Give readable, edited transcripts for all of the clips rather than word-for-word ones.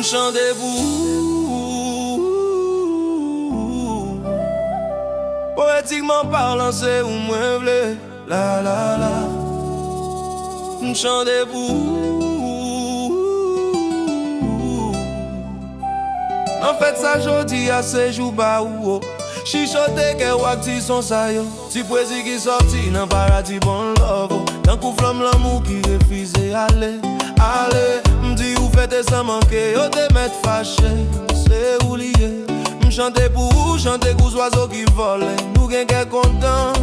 M'chante pour poétiquement parlant, c'est où moi vle. La la la. M'chante pour en fait ça jodi à ces jours ba ou chichote que wak ti son sa yo. Ti poésie qui sorti dans paradis bon love. Tant qu'on flamme l'amour qui refuse aller. Allez, m'di ou fête sans manquer, yo te met fâché, c'est ou lié. M'chante pour ou, chante qu'aux oiseaux qui volent, nous gen qu'est content.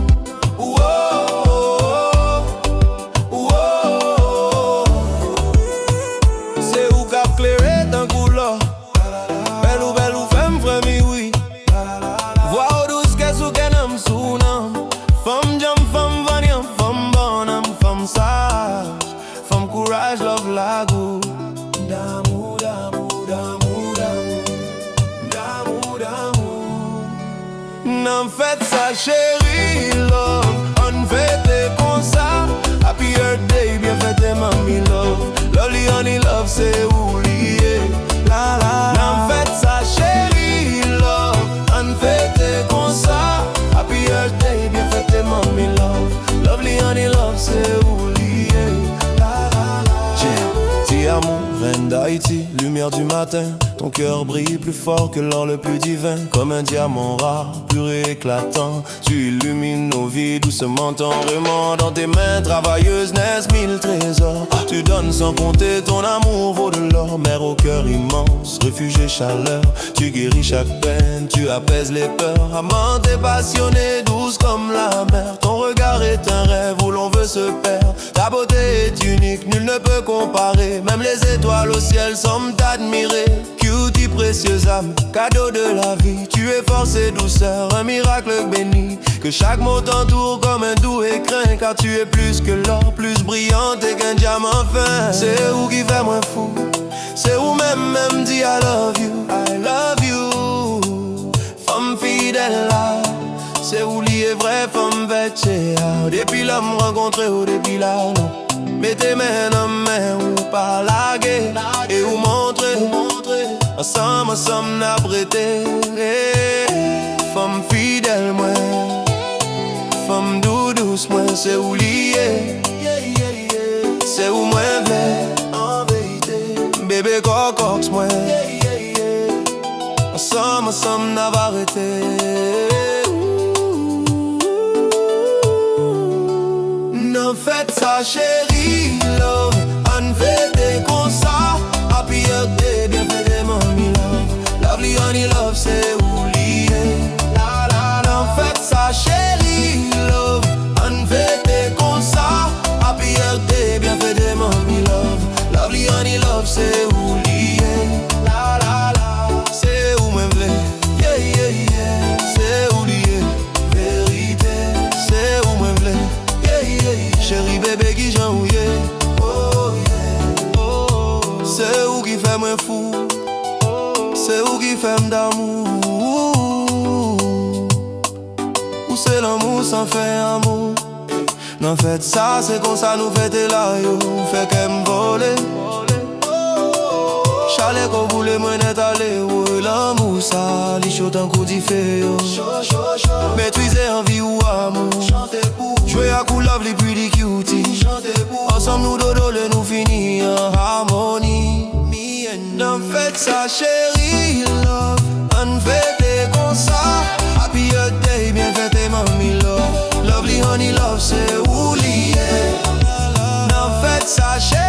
Oh, oh, oh, oh. C'est ou cap clairé dans couleur. Belle ou femme frami oui. Voix au douce qu'est-ce ou qu'est nam sounam. Femme jam, femme vaniam, femme bonam, femme sage. Femme courage, love la goût. D'amour, d'amour, d'amour, d'amour, d'amour, d'amour. N'en faites ça chérie, love. On fête comme ça. Happy birthday, bien fête mami love. Lovely honey love, c'est où lié. La la. N'en faites ça chérie, love. On fête comme ça. Happy birthday, bien fête mami love. Lovely honey love, c'est où lié. Amour, reine d'Haïti, lumière du matin. Ton cœur brille plus fort que l'or le plus divin. Comme un diamant rare, pur et éclatant. Tu illumines nos vies doucement, tendrement. Dans tes mains travailleuses naissent mille trésors. Tu donnes sans compter, ton amour vaut de l'or. Mère au cœur immense, refuge et chaleur. Tu guéris chaque peine, tu apaises les peurs. Amante et passionnée, douce comme la mer. Ton regard est un rêve où l'on veut se perdre. Ta beauté est unique, nul ne peut comparer. Même les étoiles au ciel semblent t'admirer. Cutie, précieuse âme, cadeau de la vie. Tu es force et douceur, un miracle béni. Que chaque mot t'entoure comme un doux écrin. Car tu es plus que l'or, plus brillante qu'un diamant fin. C'est où qui fait moins fou. C'est où même dit I love you, I love you. Femme fidèle là. C'est où lié vrai femme vêtée. Depuis l'homme rencontré ou depuis là non. Mettez main dans main ou pas laguer. Et ou montrer. Ensemble n'a prêté. Femme fidèle moi. Femme douce moi. C'est où lié. C'est où moi vrai. En vérité. Bébé cocox moi. Ensemble n'a pas arrêté. N'en faites ça chérie, love. On fête comme ça. Happy birthday, bien fête mami love. Lovely honey love, c'est où lié. La la, n'en faites ça chérie, love. On fête comme ça. Happy birthday, bien fête mami love. Lovely honey love, c'est où lié. La la la, c'est où même vrai. Yeah yeah yeah, c'est où lié. Vérité, c'est où même vrai. Chérie bébé qui j'en ouye. Oh yeah, oh. C'est où qui fait moi fou. C'est où qui fait d'amour. Ou c'est l'amour sans faire amour. Non fait ça c'est comme ça nous fêter là yo. Fait qu'elle m'vole. Chalet qu'on voulait moi net aller. Ouais l'amour ça li chaud un coup d'y fait yo. Maîtriser envie ou amour. Jouer à coup love les pretty cutie. Ensemble nous dodo le nous finir en harmonie. Me and on fait ça chérie love. On fête comme ça. Happy birthday bien fête mami love. Lovely honey love c'est où lié. On fait ça chérie.